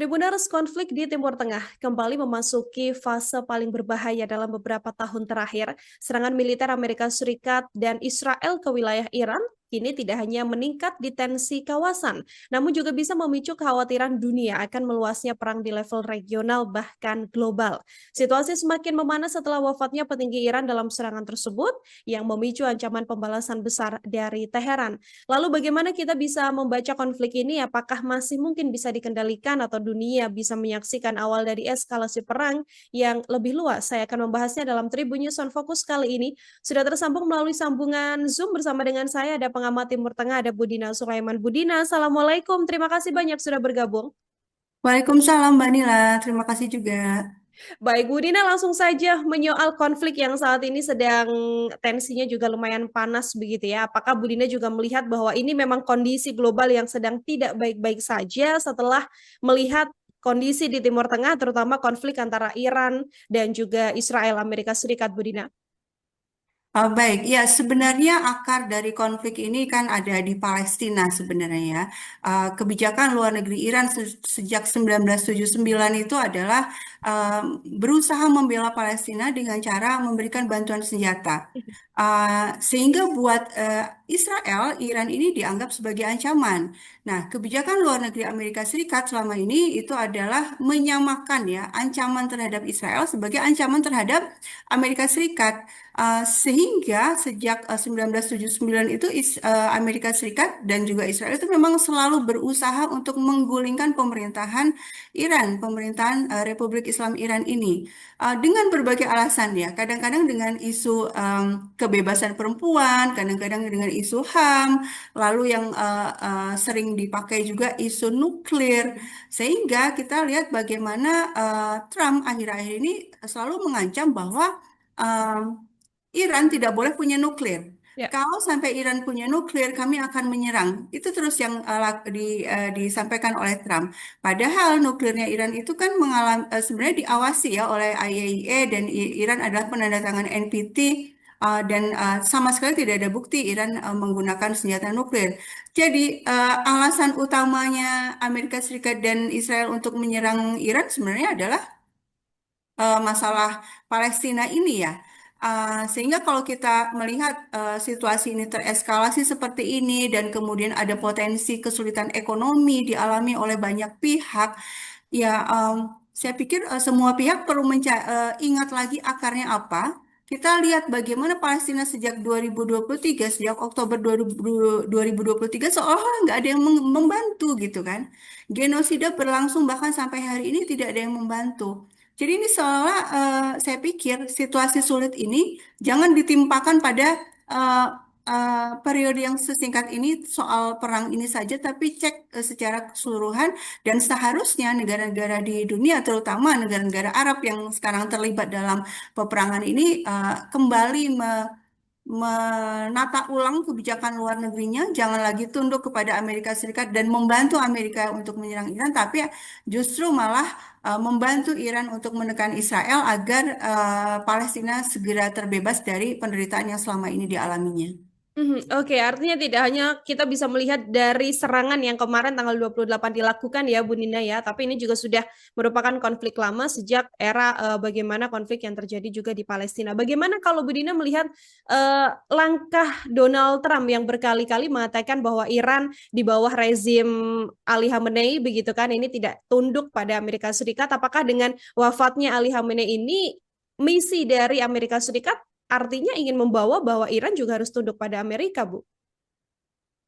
Tribuners, konflik di Timur Tengah kembali memasuki fase paling berbahaya dalam beberapa tahun terakhir. Serangan militer Amerika Serikat dan Israel ke wilayah Iran kini tidak hanya meningkat di tensi kawasan, namun juga bisa memicu kekhawatiran dunia akan meluasnya perang di level regional bahkan global. Situasi semakin memanas setelah wafatnya petinggi Iran dalam serangan tersebut yang memicu ancaman pembalasan besar dari Teheran. Lalu bagaimana kita bisa membaca konflik ini? Apakah masih mungkin bisa dikendalikan atau dunia bisa menyaksikan awal dari eskalasi perang yang lebih luas? Saya akan membahasnya dalam Tribun News on Focus kali ini. Sudah tersambung melalui sambungan Zoom bersama dengan saya, ada pengamat Timur Tengah, ada Budina Sulaiman. Budina, Assalamualaikum. Terima kasih banyak sudah bergabung. Waalaikumsalam Mbak Nila, terima kasih juga. Baik, Bu Dina langsung saja menyoal konflik yang saat ini sedang tensinya juga lumayan panas begitu ya. Apakah Bu Dina juga melihat bahwa ini memang kondisi global yang sedang tidak baik-baik saja setelah melihat kondisi di Timur Tengah, terutama konflik antara Iran dan juga Israel Amerika Serikat, Bu Dina? Baik, ya sebenarnya akar dari konflik ini kan ada di Palestina sebenarnya ya. Kebijakan luar negeri Iran sejak 1979 itu adalah uh, berusaha membela Palestina dengan cara memberikan bantuan senjata. Sehingga buat Israel, Iran ini dianggap sebagai ancaman. Nah, kebijakan luar negeri Amerika Serikat selama ini itu adalah menyamakan ya ancaman terhadap Israel sebagai ancaman terhadap Amerika Serikat. Sehingga sejak 1979 itu Amerika Serikat dan juga Israel itu memang selalu berusaha untuk menggulingkan pemerintahan Iran, pemerintahan Republik Islam Iran ini. Dengan berbagai alasan ya, kadang-kadang dengan isu kebebasan perempuan, kadang-kadang dengan isu HAM, lalu yang sering dipakai juga isu nuklir, sehingga kita lihat bagaimana Trump akhir-akhir ini selalu mengancam bahwa Iran tidak boleh punya nuklir. Ya. Kalau sampai Iran punya nuklir, kami akan menyerang. Itu terus yang disampaikan oleh Trump. Padahal nuklirnya Iran itu kan sebenarnya diawasi ya oleh IAEA dan Iran adalah penandatangan NPT dan sama sekali tidak ada bukti Iran menggunakan senjata nuklir. Jadi alasan utamanya Amerika Serikat dan Israel untuk menyerang Iran sebenarnya adalah masalah Palestina ini ya. Sehingga kalau kita melihat situasi ini tereskalasi seperti ini dan kemudian ada potensi kesulitan ekonomi dialami oleh banyak pihak, ya saya pikir semua pihak perlu ingat lagi akarnya apa. Kita lihat bagaimana Palestina sejak 2023, sejak Oktober 2023 seolah nggak ada yang membantu gitu kan. Genosida berlangsung bahkan sampai hari ini tidak ada yang membantu. Jadi ini seolah saya pikir situasi sulit ini jangan ditimpakan pada eh, periode yang sesingkat ini soal perang ini saja, tapi cek secara keseluruhan dan seharusnya negara-negara di dunia, terutama negara-negara Arab yang sekarang terlibat dalam peperangan ini kembali menata ulang kebijakan luar negerinya, jangan lagi tunduk kepada Amerika Serikat dan membantu Amerika untuk menyerang Iran, tapi justru malah membantu Iran untuk menekan Israel agar Palestina segera terbebas dari penderitaan yang selama ini dialaminya. Oke, artinya tidak hanya kita bisa melihat dari serangan yang kemarin tanggal 28 dilakukan ya Bu Nina ya, tapi ini juga sudah merupakan konflik lama sejak era bagaimana konflik yang terjadi juga di Palestina. Bagaimana kalau Bu Nina melihat langkah Donald Trump yang berkali-kali mengatakan bahwa Iran di bawah rezim Ali Khamenei begitu kan ini tidak tunduk pada Amerika Serikat, apakah dengan wafatnya Ali Khamenei ini misi dari Amerika Serikat artinya ingin membawa bahwa Iran juga harus tunduk pada Amerika, Bu?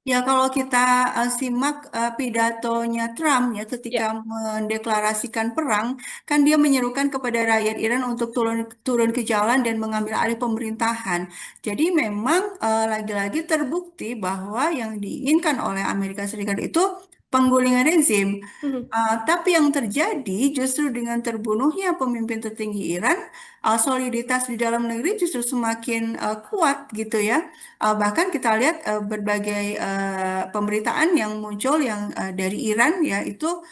Ya, kalau kita simak pidatonya Trump ya ketika Ya. mendeklarasikan perang, kan dia menyerukan kepada rakyat Iran untuk turun turun ke jalan dan mengambil alih pemerintahan. Jadi memang lagi-lagi terbukti bahwa yang diinginkan oleh Amerika Serikat itu penggulingan rezim. Mhm. Tapi yang terjadi justru dengan terbunuhnya pemimpin tertinggi Iran, soliditas di dalam negeri justru semakin kuat gitu ya. Bahkan kita lihat berbagai pemberitaan yang muncul yang dari Iran ya itu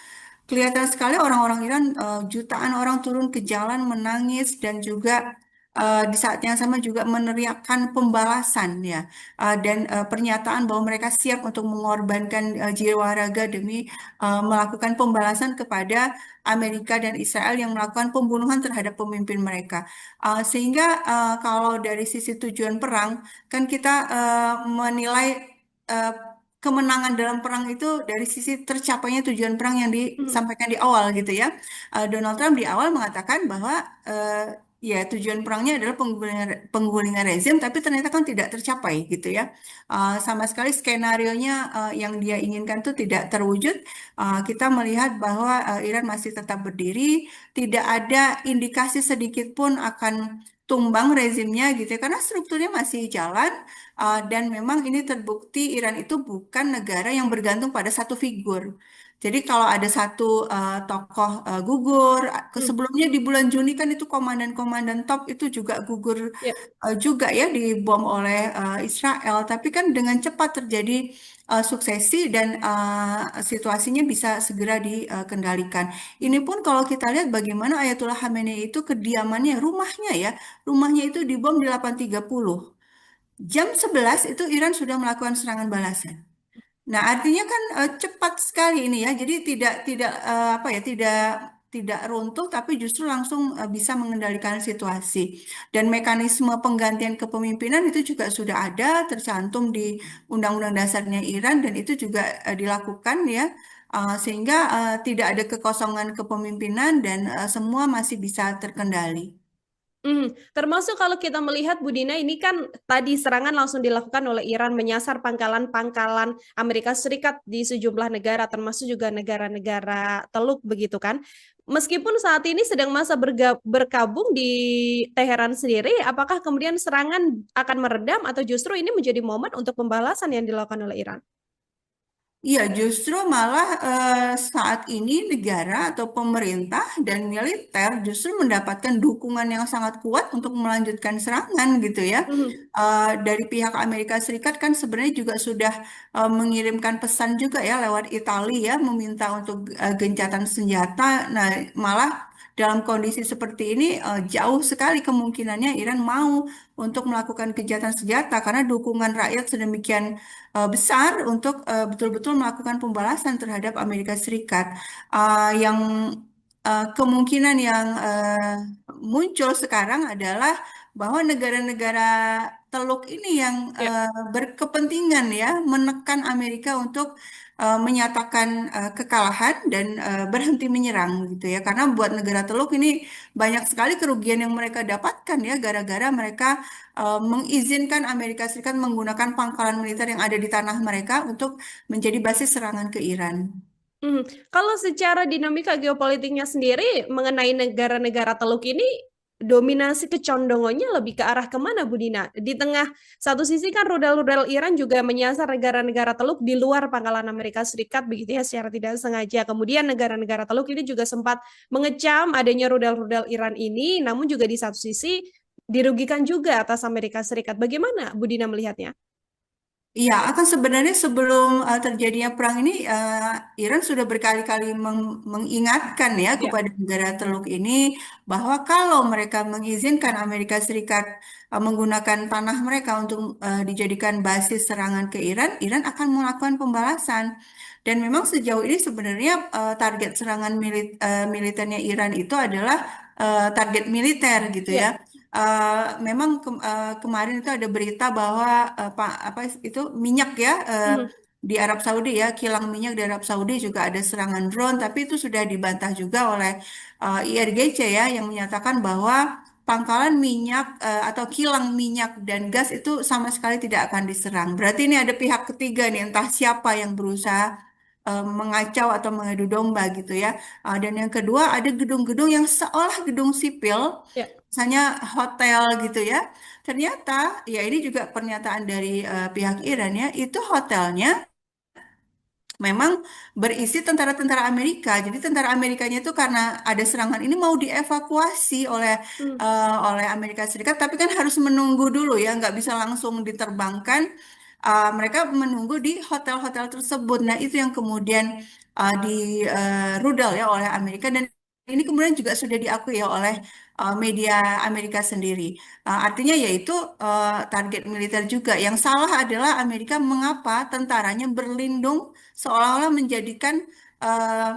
kelihatan sekali orang-orang Iran jutaan orang turun ke jalan menangis dan juga di saat yang sama juga meneriakkan pembalasan ya. Dan pernyataan bahwa mereka siap untuk mengorbankan jiwa raga demi melakukan pembalasan kepada Amerika dan Israel yang melakukan pembunuhan terhadap pemimpin mereka. Sehingga kalau dari sisi tujuan perang kan kita menilai eh, kemenangan dalam perang itu dari sisi tercapainya tujuan perang yang Mhm. disampaikan di awal gitu ya. Donald Trump di awal mengatakan bahwa ya tujuan perangnya adalah penggulingan rezim, tapi ternyata kan tidak tercapai gitu ya. Sama sekali skenarionya yang dia inginkan itu tidak terwujud. Kita melihat bahwa Iran masih tetap berdiri, tidak ada indikasi sedikit pun akan tumbang rezimnya gitu ya, karena strukturnya masih jalan. Dan memang ini terbukti Iran itu bukan negara yang bergantung pada satu figur. Jadi kalau ada satu tokoh gugur, Hmm. sebelumnya di bulan Juni kan itu komandan-komandan top itu juga gugur Ya. juga ya dibom oleh Israel. Tapi kan dengan cepat terjadi suksesi dan situasinya bisa segera dikendalikan. Ini pun kalau kita lihat bagaimana Ayatullah Khamenei itu kediamannya, rumahnya ya, rumahnya itu dibom di 8.30. Jam 11 itu Iran sudah melakukan serangan balasan. Nah, artinya kan cepat sekali ini ya. Jadi tidak apa ya, tidak runtuh tapi justru langsung bisa mengendalikan situasi. Dan mekanisme penggantian kepemimpinan itu juga sudah ada tercantum di Undang-Undang Dasarnya Iran dan itu juga dilakukan ya. Sehingga tidak ada kekosongan kepemimpinan dan semua masih bisa terkendali. Termasuk kalau kita melihat Budina ini kan tadi serangan langsung dilakukan oleh Iran menyasar pangkalan-pangkalan Amerika Serikat di sejumlah negara termasuk juga negara-negara Teluk begitu kan. Meskipun saat ini sedang masa berkabung di Teheran sendiri, apakah kemudian serangan akan meredam atau justru ini menjadi momen untuk pembalasan yang dilakukan oleh Iran? Iya, justru malah saat ini negara atau pemerintah dan militer justru mendapatkan dukungan yang sangat kuat untuk melanjutkan serangan gitu ya. Mhm. Dari pihak Amerika Serikat kan sebenarnya juga sudah mengirimkan pesan juga ya lewat Italia ya meminta untuk gencatan senjata. Nah, malah dalam kondisi seperti ini jauh sekali kemungkinannya Iran mau untuk melakukan gencatan senjata karena dukungan rakyat sedemikian besar untuk betul-betul melakukan pembalasan terhadap Amerika Serikat. Yang kemungkinan yang muncul sekarang adalah bahwa negara-negara Teluk ini yang Ya. berkepentingan ya menekan Amerika untuk menyatakan kekalahan dan berhenti menyerang gitu ya karena buat negara Teluk ini banyak sekali kerugian yang mereka dapatkan ya gara-gara mereka mengizinkan Amerika Serikat menggunakan pangkalan militer yang ada di tanah mereka untuk menjadi basis serangan ke Iran. Mhm. Kalau secara dinamika geopolitiknya sendiri mengenai negara-negara Teluk ini, dominasi kecondongannya lebih ke arah kemana, Bu Dina? Di tengah satu sisi kan rudal-rudal Iran juga menyasar negara-negara Teluk di luar pangkalan Amerika Serikat, begitu ya, secara tidak sengaja. Kemudian negara-negara Teluk ini juga sempat mengecam adanya rudal-rudal Iran ini, namun juga di satu sisi dirugikan juga atas Amerika Serikat. Bagaimana Bu Dina melihatnya? Iya, akan sebenarnya sebelum terjadinya perang ini, Iran sudah berkali-kali mengingatkan ya Ya. kepada negara Teluk ini bahwa kalau mereka mengizinkan Amerika Serikat menggunakan tanah mereka untuk dijadikan basis serangan ke Iran, Iran akan melakukan pembalasan. Dan memang sejauh ini sebenarnya target serangan militernya Iran itu adalah target militer gitu ya. Ya. Memang kemarin itu ada berita bahwa apa itu minyak ya Mhm. di Arab Saudi ya kilang minyak di Arab Saudi juga ada serangan drone tapi itu sudah dibantah juga oleh IRGC ya yang menyatakan bahwa pangkalan minyak atau kilang minyak dan gas itu sama sekali tidak akan diserang. Berarti ini ada pihak ketiga nih entah siapa yang berusaha mengacau atau mengadu domba gitu ya. Dan yang kedua ada gedung-gedung yang seolah gedung sipil, Ya. misalnya hotel gitu ya. Ternyata ya ini juga pernyataan dari pihak Iran ya, itu hotelnya memang berisi tentara-tentara Amerika. Jadi tentara Amerikanya itu karena ada serangan ini mau dievakuasi Mhm. oleh Amerika Serikat, tapi kan harus menunggu dulu ya, nggak bisa langsung diterbangkan. Mereka menunggu di hotel-hotel tersebut. Nah itu yang kemudian di rudal ya oleh Amerika dan ini kemudian juga sudah diakui ya oleh media Amerika sendiri. Artinya yaitu target militer juga. Yang salah adalah Amerika mengapa tentaranya berlindung seolah-olah menjadikan eh,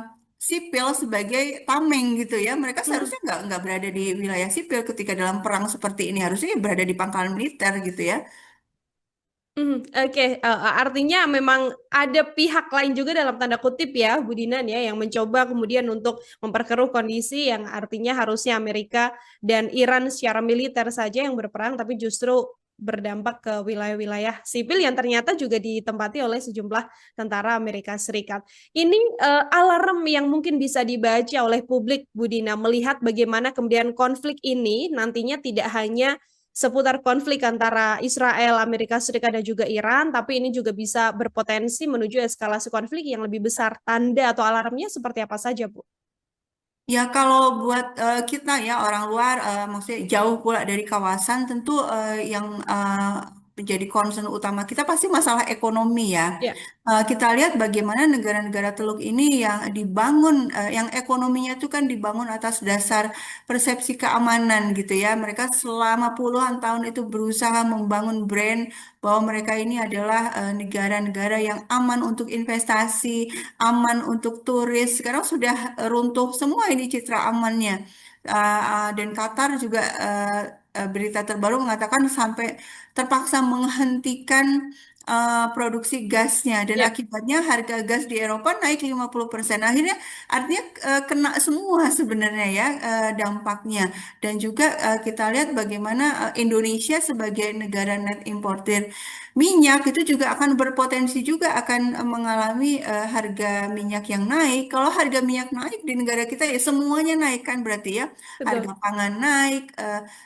sipil sebagai tameng gitu ya. Mereka Mhm. seharusnya nggak berada di wilayah sipil ketika dalam perang seperti ini. Harusnya ya berada di pangkalan militer gitu ya. Oke, artinya memang ada pihak lain juga dalam tanda kutip ya, Bu Dinan ya, yang mencoba kemudian untuk memperkeruh kondisi yang artinya harusnya Amerika dan Iran secara militer saja yang berperang, tapi justru berdampak ke wilayah-wilayah sipil yang ternyata juga ditempati oleh sejumlah tentara Amerika Serikat. Ini alarm yang mungkin bisa dibaca oleh publik, Bu Dina, melihat bagaimana kemudian konflik ini nantinya tidak hanya seputar konflik antara Israel, Amerika Serikat, dan juga Iran, tapi ini juga bisa berpotensi menuju eskalasi konflik yang lebih besar. Tanda atau alarmnya seperti apa saja, Bu? Ya, kalau buat kita ya orang luar, maksudnya jauh pula dari kawasan, tentu yang menjadi concern utama kita pasti masalah ekonomi ya. Ya, Kita lihat bagaimana negara-negara Teluk ini yang dibangun, yang ekonominya itu kan dibangun atas dasar persepsi keamanan gitu ya. Mereka selama puluhan tahun itu berusaha membangun brand bahwa mereka ini adalah negara-negara yang aman untuk investasi, aman untuk turis. Sekarang sudah runtuh semua ini citra amannya. Dan Qatar juga berita terbaru mengatakan sampai terpaksa menghentikan produksi gasnya dan ya, akibatnya harga gas di Eropa naik 50%. Akhirnya artinya kena semua sebenarnya ya dampaknya. Dan juga kita lihat bagaimana Indonesia sebagai negara net importer minyak itu juga akan berpotensi juga akan mengalami harga minyak yang naik. Kalau harga minyak naik di negara kita ya semuanya naik kan berarti ya. Harga betul, pangan naik,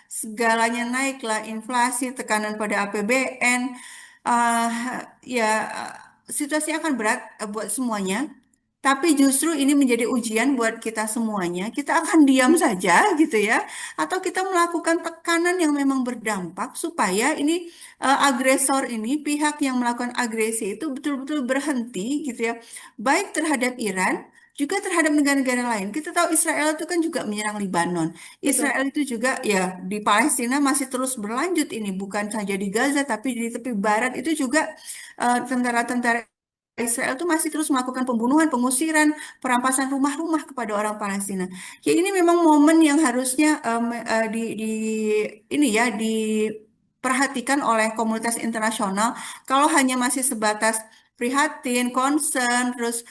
segalanya naik lah, inflasi, tekanan pada APBN. eh ya situasinya akan berat buat semuanya. Tapi justru ini menjadi ujian buat kita semuanya. Kita akan diam saja gitu ya, atau kita melakukan tekanan yang memang berdampak supaya ini agresor ini pihak yang melakukan agresi itu betul-betul berhenti gitu ya, baik terhadap Iran juga terhadap negara-negara lain. Kita tahu Israel itu kan juga menyerang Lebanon. betul, Israel itu juga ya di Palestina masih terus berlanjut ini bukan saja di Gaza tapi di tepi barat itu juga tentara-tentara Israel itu masih terus melakukan pembunuhan, pengusiran, perampasan rumah-rumah kepada orang Palestina. Ya ini memang momen yang harusnya ini ya diperhatikan oleh komunitas internasional. Kalau hanya masih sebatas prihatin, concern, terus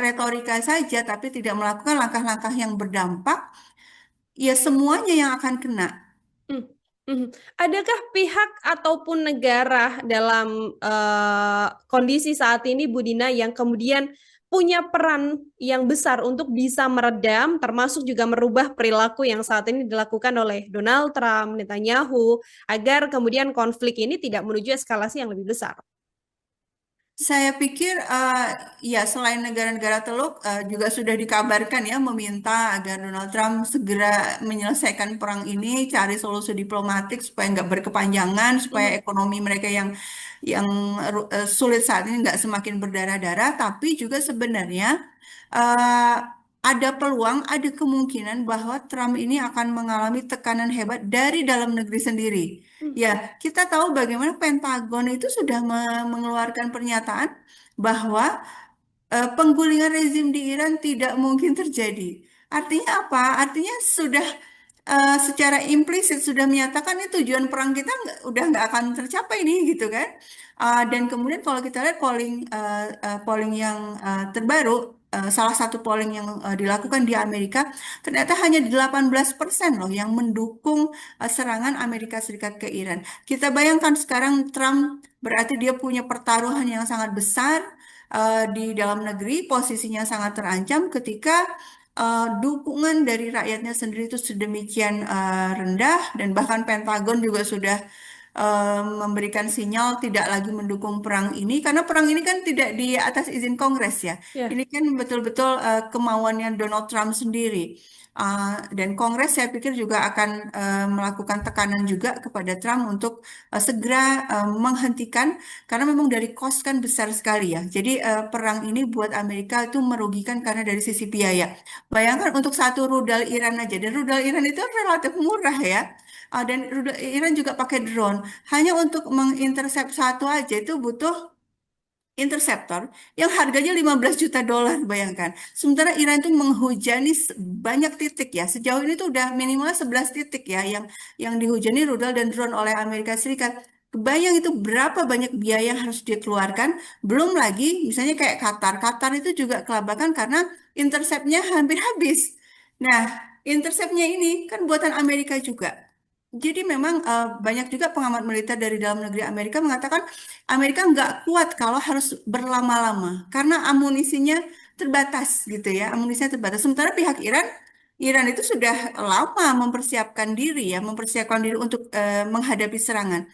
retorika saja, tapi tidak melakukan langkah-langkah yang berdampak, ya semuanya yang akan kena. Hmm, hmm. Adakah pihak ataupun negara dalam kondisi saat ini, Bu Dina, yang kemudian punya peran yang besar untuk bisa meredam, termasuk juga merubah perilaku yang saat ini dilakukan oleh Donald Trump, Netanyahu, agar kemudian konflik ini tidak menuju eskalasi yang lebih besar? Saya pikir ya selain negara-negara Teluk juga sudah dikabarkan ya meminta agar Donald Trump segera menyelesaikan perang ini, cari solusi diplomatik supaya nggak berkepanjangan, supaya Mhm, ekonomi mereka yang sulit saat ini nggak semakin berdarah-darah. Tapi juga sebenarnya eh, ada peluang, ada kemungkinan bahwa Trump ini akan mengalami tekanan hebat dari dalam negeri sendiri. mhm, Ya, kita tahu bagaimana Pentagon itu sudah mengeluarkan pernyataan bahwa penggulingan rezim di Iran tidak mungkin terjadi. Artinya apa? Artinya sudah secara implisit sudah menyatakan ini tujuan perang kita udah nggak akan tercapai nih gitu kan. Dan kemudian kalau kita lihat polling yang terbaru, salah satu polling yang dilakukan di Amerika, ternyata hanya 18% loh yang mendukung serangan Amerika Serikat ke Iran. Kita bayangkan sekarang Trump berarti dia punya pertaruhan yang sangat besar di dalam negeri, posisinya sangat terancam ketika dukungan dari rakyatnya sendiri itu sedemikian rendah dan bahkan Pentagon juga sudah memberikan sinyal tidak lagi mendukung perang ini karena perang ini kan tidak di atas izin Kongres ya. Ya. Ini kan betul-betul kemauannya Donald Trump sendiri. Dan Kongres saya pikir juga akan melakukan tekanan juga kepada Trump untuk segera menghentikan karena memang dari cost kan besar sekali ya. Jadi perang ini buat Amerika itu merugikan karena dari sisi biaya. Bayangkan untuk satu rudal Iran aja, dan rudal Iran itu relatif murah ya. Dan rudal Iran juga pakai drone. Hanya untuk mengintersep satu aja itu butuh interceptor yang harganya 15 juta dolar, bayangkan. Sementara Iran itu menghujani banyak titik ya. Sejauh ini tuh udah minimal 11 titik ya yang dihujani rudal dan drone oleh Amerika Serikat. Kebayang itu berapa banyak biaya yang harus dikeluarkan. Belum lagi misalnya kayak Qatar. Qatar itu juga kelabakan karena interceptnya hampir habis. Nah, interceptnya ini kan buatan Amerika juga. Jadi memang banyak juga pengamat militer dari dalam negeri Amerika mengatakan Amerika nggak kuat kalau harus berlama-lama karena amunisinya terbatas gitu ya, amunisinya terbatas. Sementara pihak Iran, Iran itu sudah lama mempersiapkan diri untuk menghadapi serangan.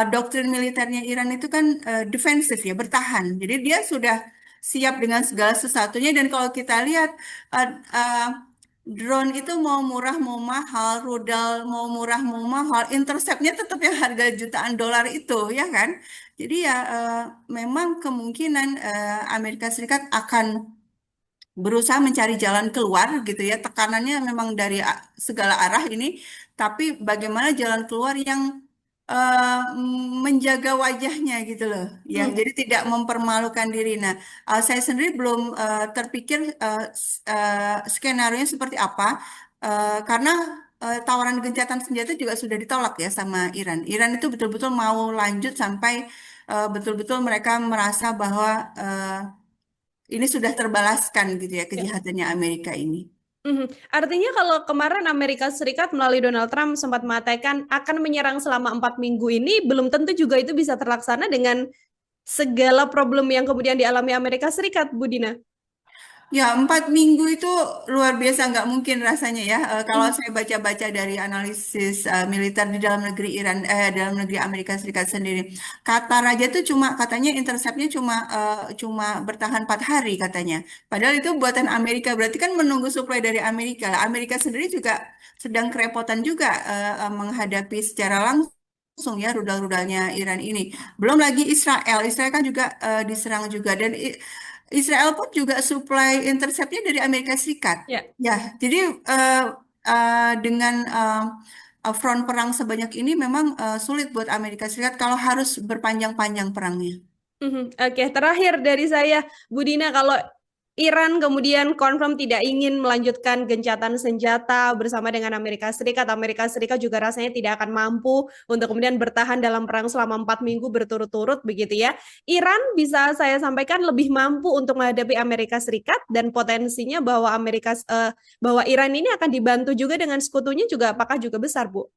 Doktrin militernya Iran itu kan defensif ya, bertahan. Jadi dia sudah siap dengan segala sesuatunya dan kalau kita lihat eh, eh, drone itu mau murah mau mahal, rudal mau murah mau mahal, interceptnya tetap yang harga jutaan dolar itu ya kan? Jadi ya memang kemungkinan Amerika Serikat akan berusaha mencari jalan keluar gitu ya. Tekanannya memang dari segala arah ini, tapi bagaimana jalan keluar yang menjaga wajahnya gitu loh ya. Hmm. Jadi tidak mempermalukan diri. Nah, saya sendiri belum terpikir skenario seperti apa karena tawaran gencatan senjata juga sudah ditolak ya sama Iran. Iran itu betul-betul mau lanjut sampai betul-betul mereka merasa bahwa ini sudah terbalaskan gitu ya Ya. kejahatannya Amerika ini. Mhm. Artinya kalau kemarin Amerika Serikat melalui Donald Trump sempat mengatakan akan menyerang selama 4 minggu ini, belum tentu juga itu bisa terlaksana dengan segala problem yang kemudian dialami Amerika Serikat, Bu Dina. Ya, 4 minggu itu luar biasa, nggak mungkin rasanya ya. Kalau Mhm. saya baca-baca dari analisis militer di dalam negeri dalam negeri Amerika Serikat sendiri, Qatar aja tuh cuma katanya interceptnya cuma bertahan 4 hari katanya. Padahal itu buatan Amerika, berarti kan menunggu suplai dari Amerika. Amerika sendiri juga sedang kerepotan juga menghadapi secara langsung ya rudal-rudalnya Iran ini. Belum lagi Israel, Israel kan juga diserang juga dan Israel pun juga supply interceptnya dari Amerika Serikat. Ya. Ya, jadi dengan front perang sebanyak ini memang sulit buat Amerika Serikat kalau harus berpanjang-panjang perangnya. Mhm. Oke, terakhir dari saya, Bu Dina, kalau Iran kemudian confirm tidak ingin melanjutkan gencatan senjata bersama dengan Amerika Serikat juga rasanya tidak akan mampu untuk kemudian bertahan dalam perang selama 4 minggu berturut-turut begitu ya. Iran bisa saya sampaikan lebih mampu untuk menghadapi Amerika Serikat dan potensinya bahwa Iran ini akan dibantu juga dengan sekutunya juga apakah juga besar, Bu?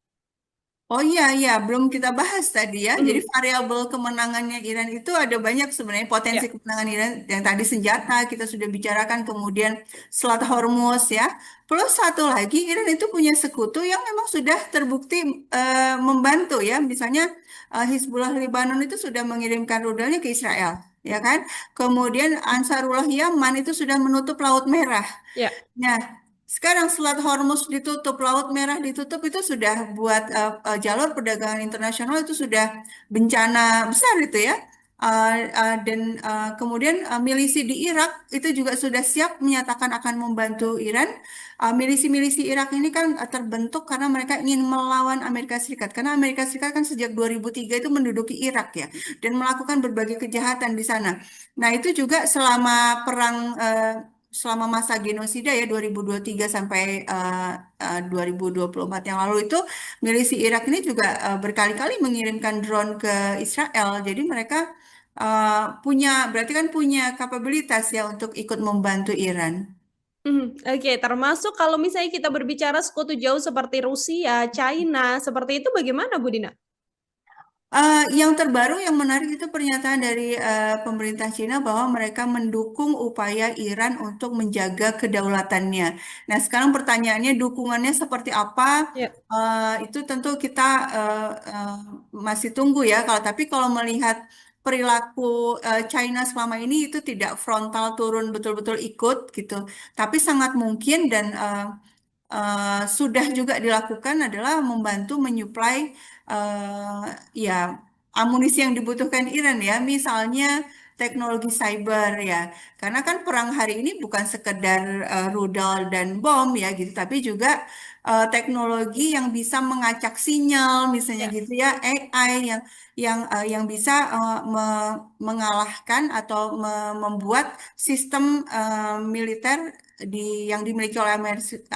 Oh iya, iya, belum kita bahas tadi ya. Jadi Mhm. variabel kemenangannya Iran itu ada banyak sebenarnya potensi Ya. kemenangan Iran yang tadi senjata kita sudah bicarakan, kemudian Selat Hormuz ya. Plus satu lagi Iran itu punya sekutu yang memang sudah terbukti membantu ya. Misalnya Hizbullah Lebanon itu sudah mengirimkan rudalnya ke Israel, ya kan? Kemudian Ansarullah Yaman itu sudah menutup Laut Merah. Ya. Nah, sekarang Selat Hormuz ditutup, Laut Merah ditutup itu sudah buat jalur perdagangan internasional itu sudah bencana besar itu ya. Dan kemudian milisi di Irak itu juga sudah siap menyatakan akan membantu Iran. Milisi-milisi Irak ini kan terbentuk karena mereka ingin melawan Amerika Serikat. Karena Amerika Serikat kan sejak 2003 itu menduduki Irak ya dan melakukan berbagai kejahatan di sana. Nah, itu juga selama masa genosida ya 2023 sampai 2024 yang lalu itu milisi Irak ini juga berkali-kali mengirimkan drone ke Israel. Jadi mereka berarti kan punya kapabilitas ya untuk ikut membantu Iran. Mhm. Oke, termasuk kalau misalnya kita berbicara sekutu jauh seperti Rusia, China, seperti itu bagaimana, Bu Dina? Yang terbaru yang menarik itu pernyataan dari pemerintah Cina bahwa mereka mendukung upaya Iran untuk menjaga kedaulatannya. Nah, sekarang pertanyaannya dukungannya seperti apa? Ya. Itu tentu kita masih tunggu ya. Tapi kalau melihat perilaku China selama ini itu tidak frontal turun betul-betul ikut gitu. Tapi sangat mungkin dan sudah juga dilakukan adalah membantu menyuplai ya amunisi yang dibutuhkan Iran ya, misalnya teknologi cyber ya, karena kan perang hari ini bukan sekedar rudal dan bom ya gitu, tapi juga teknologi yang bisa mengacak sinyal, misalnya Ya. gitu ya, AI yang bisa mengalahkan atau membuat sistem militer yang dimiliki oleh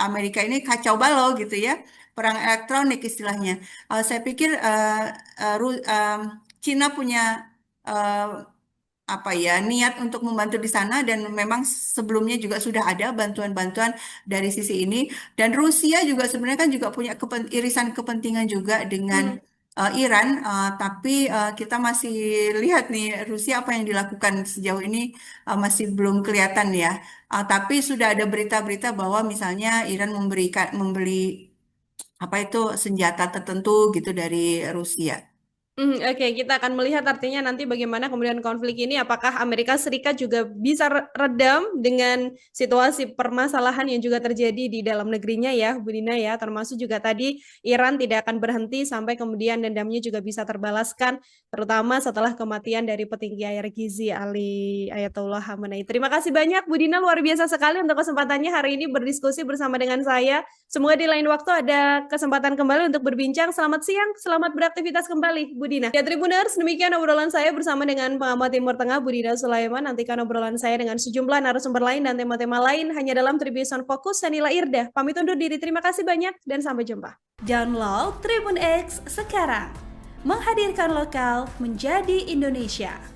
Amerika ini kacau balau gitu ya, perang elektronik istilahnya. Saya pikir Cina punya eh, apa ya niat untuk membantu di sana dan memang sebelumnya juga sudah ada bantuan-bantuan dari sisi ini dan Rusia juga sebenarnya kan juga punya irisan kepentingan juga dengan Hmm. Iran, tapi kita masih lihat nih Rusia apa yang dilakukan sejauh ini masih belum kelihatan ya. Tapi sudah ada berita-berita bahwa misalnya Iran membeli apa itu senjata tertentu gitu dari Rusia. Oke, kita akan melihat artinya nanti bagaimana kemudian konflik ini, apakah Amerika Serikat juga bisa redam dengan situasi permasalahan yang juga terjadi di dalam negerinya ya, Bu Dina ya, termasuk juga tadi Iran tidak akan berhenti sampai kemudian dendamnya juga bisa terbalaskan, terutama setelah kematian dari petinggi air Gizi Ali Ayatollah Khamenei. Terima kasih banyak Bu Dina, luar biasa sekali untuk kesempatannya hari ini berdiskusi bersama dengan saya. Semoga di lain waktu ada kesempatan kembali untuk berbincang. Selamat siang, selamat beraktivitas kembali, Bu Dina. Ya, Tribuners, demikian obrolan saya bersama dengan pengamat Timur Tengah, Bu Dina Sulaiman. Nantikan obrolan saya dengan sejumlah narasumber lain dan tema-tema lain hanya dalam Tribun Fokus. Sanila Irda, pamit undur diri. Terima kasih banyak dan sampai jumpa. Download Tribun X sekarang. Menghadirkan lokal menjadi Indonesia.